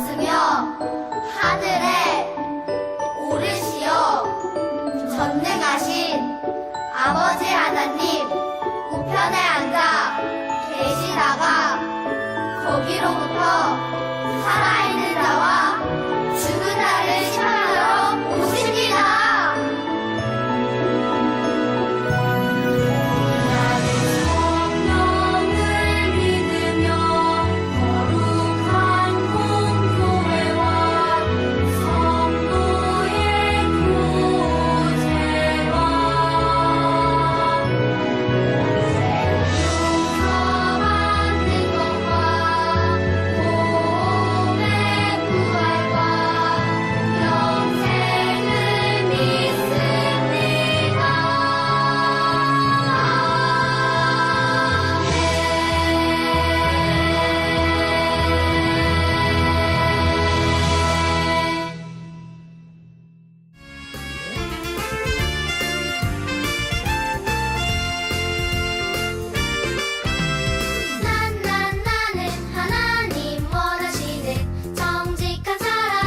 있으며 하늘에 오르시어 전능하신 아버지 하나님 우편에 앉아 계시다가 거기로부터 살아있는 자와 죽은 자를 심판하러 오십니다. 성령을 믿으며 거룩한 공교회와 성도의 교제와 용서받는 것과 몸의 부활과 영생을 믿습니다. 나는 하나님 원하시는 정직한 사람.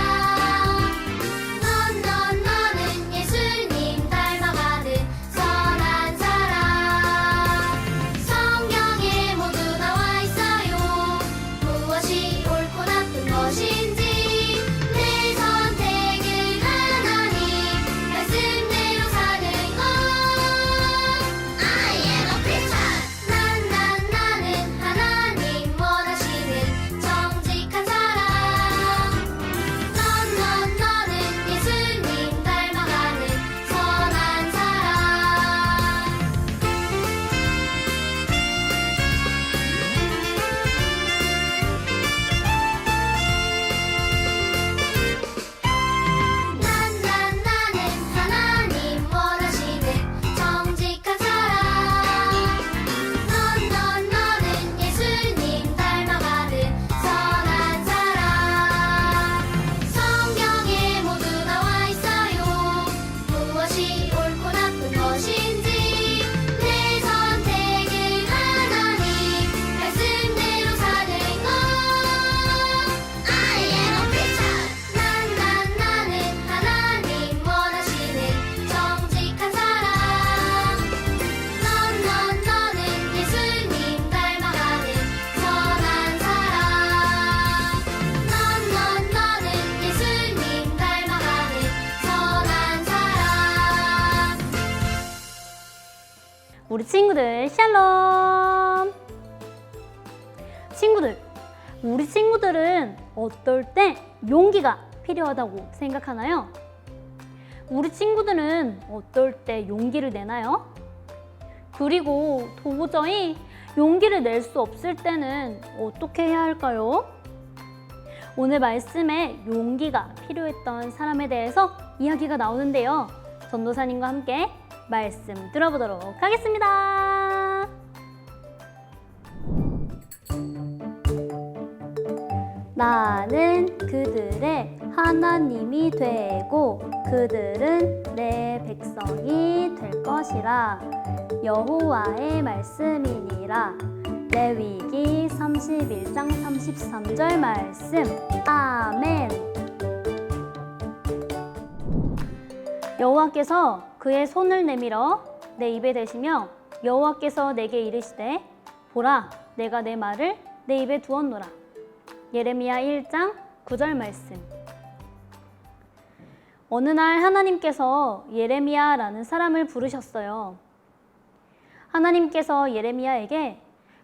너는 예수님 닮아가는 선한 사람. 성경에 모두 나와 있어요. 무엇이 옳고 나쁜 것인지 내 선택은 하나님 말씀대로 사는 것. I am a Christian. 나는 하나님 원하시는 정직한 사람. 너는 예수님 닮아가는 선한 사람. 나는 하나님 원하시는 정직한 사람. 너는 예수님 닮아가는 선한 사람. 성경에 모두 나와 있어요. 무엇이 옳고 나쁜 것인지 내 선택은 하나님 말씀대로 사는 것. I am a Christian. 나는 하나님 원하시는 정직한 사람. 너는 예수님 닮아가는 선한 사람. 너는 예수님 닮아가는 선한 사람. 우리 친구들 샬롬! 친구들, 우리 친구들은 어떨 때 용기가 필요하다고 생각하나요? 우리 친구들은 어떨 때 용기를 내나요? 그리고 도저히 용기를 낼 수 없을 때는 어떻게 해야 할까요? 오늘 말씀에 용기가 필요했던 사람에 대해서 이야기가 나오는데요. 전도사님과 함께 말씀 들어보도록 하겠습니다. 나는 그들의 하나님이 되고 그들은 내 백성이 될 것이라. 여호와의 말씀이니라. 레위기 31장 33절 말씀. 아멘. 여호와께서 그의 손을 내밀어 내 입에 대시며 여호와께서 내게 이르시되 보라 내가 내 말을 내 입에 두었노라. 예레미야 1장 9절 말씀. 어느 날 하나님께서 예레미야라는 사람을 부르셨어요. 하나님께서 예레미야에게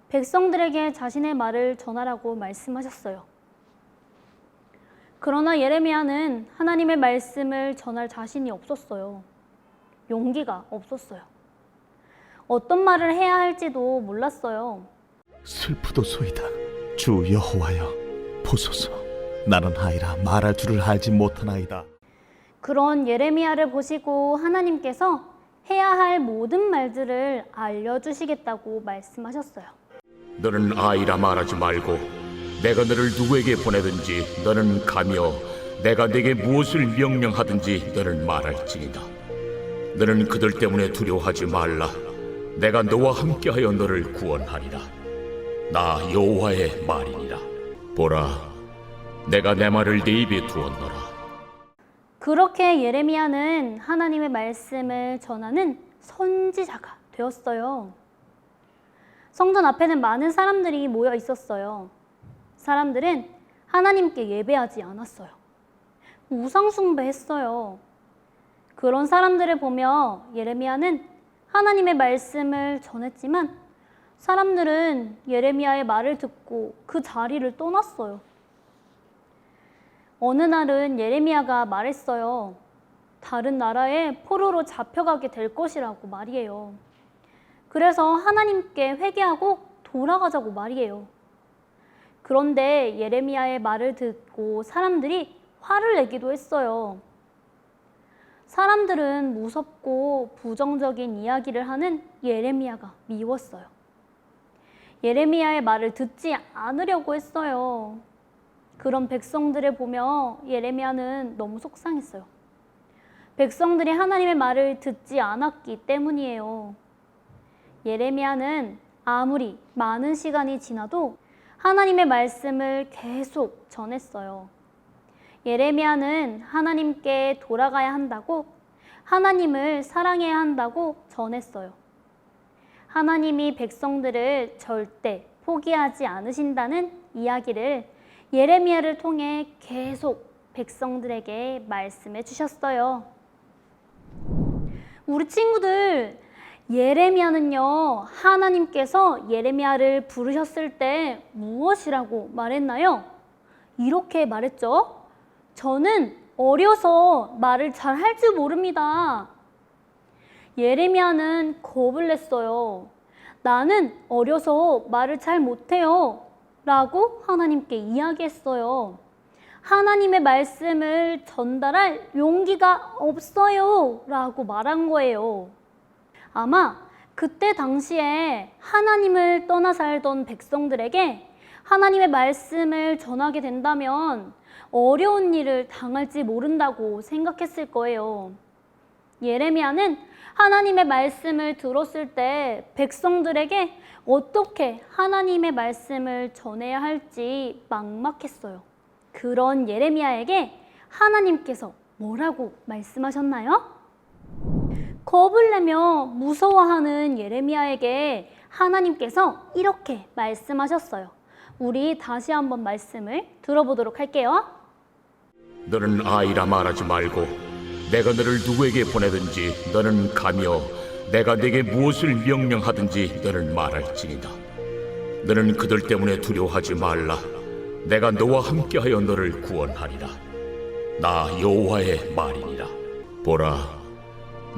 백성들에게 자신의 말을 전하라고 말씀하셨어요. 그러나 예레미야는 하나님의 말씀을 전할 자신이 없었어요. 용기가 없었어요. 어떤 말을 해야 할지도 몰랐어요. 슬프도소이다. 주 여호와여 보소서. 나는 아이라 말할 줄을 알지 못하나이다. 그런 예레미야를 보시고 하나님께서 해야 할 모든 말들을 알려주시겠다고 말씀하셨어요. 너는 아이라 말하지 말고 내가 너를 누구에게 보내든지 너는 가며 내가 네게 무엇을 명령하든지 너는 말할지니라. 너는 그들 때문에 두려워하지 말라. 내가 너와 함께하여 너를 구원하리라. 나 여호와의 말이니라. 보라, 내가 내 말을 네 입에 두었노라. 그렇게 예레미야는 하나님의 말씀을 전하는 선지자가 되었어요. 성전 앞에는 많은 사람들이 모여 있었어요. 사람들은 하나님께 예배하지 않았어요. 우상 숭배했어요. 그런 사람들을 보며 예레미야는 하나님의 말씀을 전했지만 사람들은 예레미야의 말을 듣고 그 자리를 떠났어요. 어느 날은 예레미야가 말했어요. 다른 나라에 포로로 잡혀가게 될 것이라고 말이에요. 그래서 하나님께 회개하고 돌아가자고 말이에요. 그런데 예레미야의 말을 듣고 사람들이 화를 내기도 했어요. 사람들은 무섭고 부정적인 이야기를 하는 예레미야가 미웠어요. 예레미야의 말을 듣지 않으려고 했어요. 그런 백성들을 보며 예레미야는 너무 속상했어요. 백성들이 하나님의 말을 듣지 않았기 때문이에요. 예레미야는 아무리 많은 시간이 지나도 하나님의 말씀을 계속 전했어요. 예레미야는 하나님께 돌아가야 한다고, 하나님을 사랑해야 한다고 전했어요. 하나님이 백성들을 절대 포기하지 않으신다는 이야기를 예레미야를 통해 계속 백성들에게 말씀해 주셨어요. 우리 친구들, 예레미야는요, 하나님께서 예레미야를 부르셨을 때 무엇이라고 말했나요? 이렇게 말했죠. 저는 어려서 말을 잘 할 줄 모릅니다. 예레미야는 겁을 냈어요. 나는 어려서 말을 잘 못해요. 라고 하나님께 이야기했어요. 하나님의 말씀을 전달할 용기가 없어요. 라고 말한 거예요. 아마 그때 당시에 하나님을 떠나 살던 백성들에게 하나님의 말씀을 전하게 된다면 어려운 일을 당할지 모른다고 생각했을 거예요. 예레미야는 하나님의 말씀을 들었을 때 백성들에게 어떻게 하나님의 말씀을 전해야 할지 막막했어요. 그런 예레미야에게 하나님께서 뭐라고 말씀하셨나요? 겁을 내며 무서워하는 예레미야에게 하나님께서 이렇게 말씀하셨어요. 우리 다시 한번 말씀을 들어보도록 할게요. 너는 아이라 말하지 말고 내가 너를 누구에게 보내든지 너는 가며 내가 네게 무엇을 명령하든지 너는 말할지니라. 너는 그들 때문에 두려워하지 말라. 내가 너와 함께하여 너를 구원하리라. 나 여호와의 말이니라. 보라,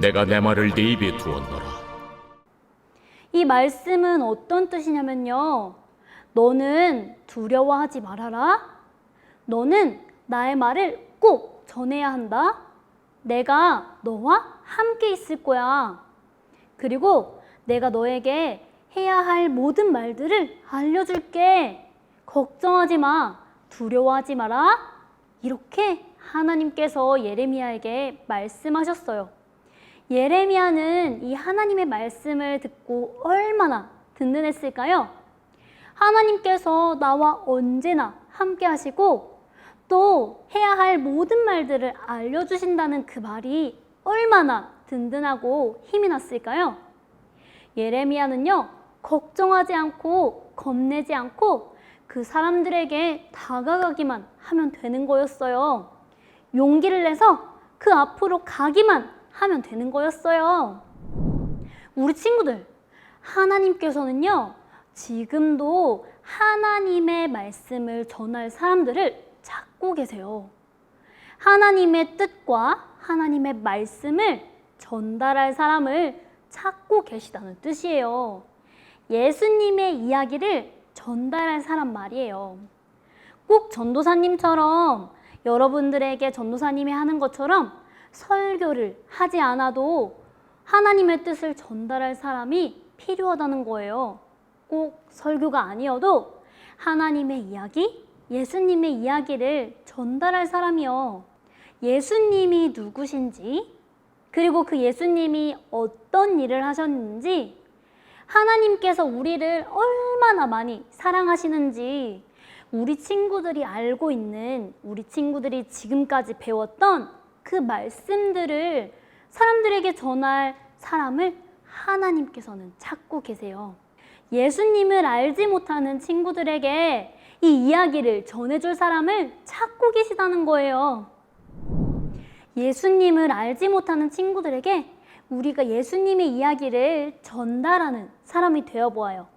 내가 내 말을 네 입에 두었노라. 이 말씀은 어떤 뜻이냐면요. 너는 두려워하지 말아라. 너는 나의 말을 꼭 전해야 한다. 내가 너와 함께 있을 거야. 그리고 내가 너에게 해야 할 모든 말들을 알려줄게. 걱정하지 마. 두려워하지 마라. 이렇게 하나님께서 예레미야에게 말씀하셨어요. 예레미야는 이 하나님의 말씀을 듣고 얼마나 든든했을까요? 하나님께서 나와 언제나 함께 하시고 또 해야 할 모든 말들을 알려주신다는 그 말이 얼마나 든든하고 힘이 났을까요? 예레미야는요, 걱정하지 않고 겁내지 않고 그 사람들에게 다가가기만 하면 되는 거였어요. 용기를 내서 그 앞으로 가기만 하면 되는 거였어요. 우리 친구들, 하나님께서는요, 지금도 하나님의 말씀을 전할 사람들을 찾고 계세요. 하나님의 뜻과 하나님의 말씀을 전달할 사람을 찾고 계시다는 뜻이에요. 예수님의 이야기를 전달할 사람 말이에요. 꼭 전도사님처럼 여러분들에게 전도사님이 하는 것처럼 설교를 하지 않아도 하나님의 뜻을 전달할 사람이 필요하다는 거예요. 꼭 설교가 아니어도 하나님의 이야기, 예수님의 이야기를 전달할 사람이요. 예수님이 누구신지, 그리고 그 예수님이 어떤 일을 하셨는지, 하나님께서 우리를 얼마나 많이 사랑하시는지, 우리 친구들이 알고 있는, 우리 친구들이 지금까지 배웠던 그 말씀들을 사람들에게 전할 사람을 하나님께서는 찾고 계세요. 예수님을 알지 못하는 친구들에게 이 이야기를 전해줄 사람을 찾고 계시다는 거예요. 예수님을 알지 못하는 친구들에게 우리가 예수님의 이야기를 전달하는 사람이 되어보아요.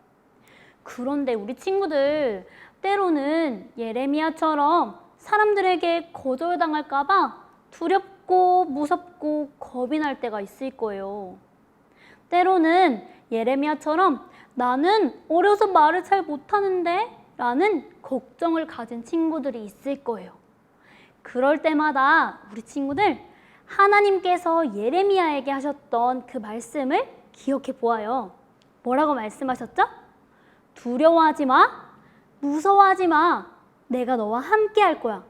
그런데 우리 친구들 때로는 예레미야처럼 사람들에게 거절당할까 봐 두렵고 무섭고 겁이 날 때가 있을 거예요. 때로는 예레미야처럼 나는 어려서 말을 잘 못하는데 라는 걱정을 가진 친구들이 있을 거예요. 그럴 때마다 우리 친구들 하나님께서 예레미야에게 하셨던 그 말씀을 기억해 보아요. 뭐라고 말씀하셨죠? 두려워하지 마, 무서워하지 마, 내가 너와 함께 할 거야.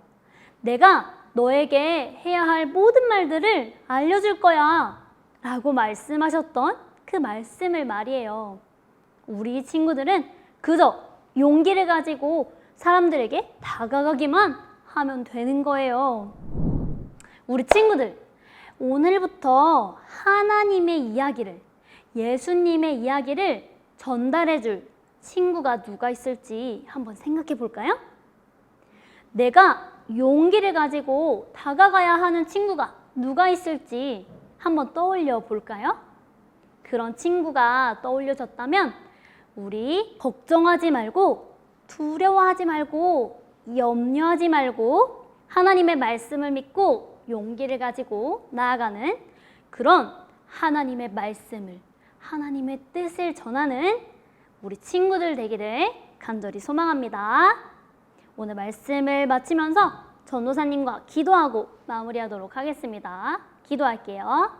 내가 너에게 해야 할 모든 말들을 알려줄 거야 라고 말씀하셨던 그 말씀을 말이에요. 우리 친구들은 그저 용기를 가지고 사람들에게 다가가기만 하면 되는 거예요. 우리 친구들, 오늘부터 하나님의 이야기를, 예수님의 이야기를 전달해줄 친구가 누가 있을지 한번 생각해 볼까요? 내가 용기를 가지고 다가가야 하는 친구가 누가 있을지 한번 떠올려 볼까요? 그런 친구가 떠올려졌다면 우리 걱정하지 말고, 두려워하지 말고, 염려하지 말고 하나님의 말씀을 믿고 용기를 가지고 나아가는 그런 하나님의 말씀을, 하나님의 뜻을 전하는 우리 친구들 되기를 간절히 소망합니다. 오늘 말씀을 마치면서 전도사님과 기도하고 마무리하도록 하겠습니다. 기도할게요.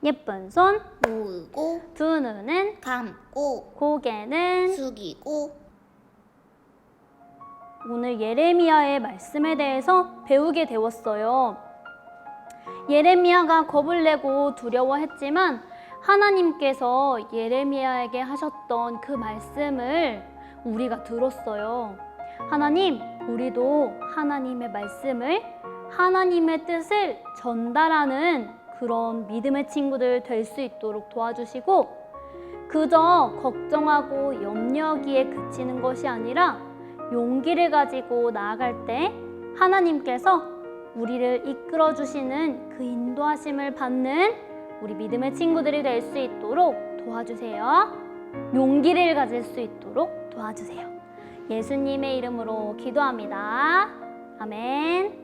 예쁜 손 모으고 두 눈은 감고 고개는 숙이고. 오늘 예레미야의 말씀에 대해서 배우게 되었어요. 예레미야가 겁을 내고 두려워했지만 하나님께서 예레미야에게 하셨던 그 말씀을 우리가 들었어요. 하나님, 우리도 하나님의 말씀을, 하나님의 뜻을 전달하는 그런 믿음의 친구들 될 수 있도록 도와주시고, 그저 걱정하고 염려하기에 그치는 것이 아니라 용기를 가지고 나아갈 때 하나님께서 우리를 이끌어 주시는 그 인도하심을 받는 우리 믿음의 친구들이 될 수 있도록 도와주세요. 용기를 가질 수 있도록 도와주세요. 예수님의 이름으로 기도합니다. 아멘.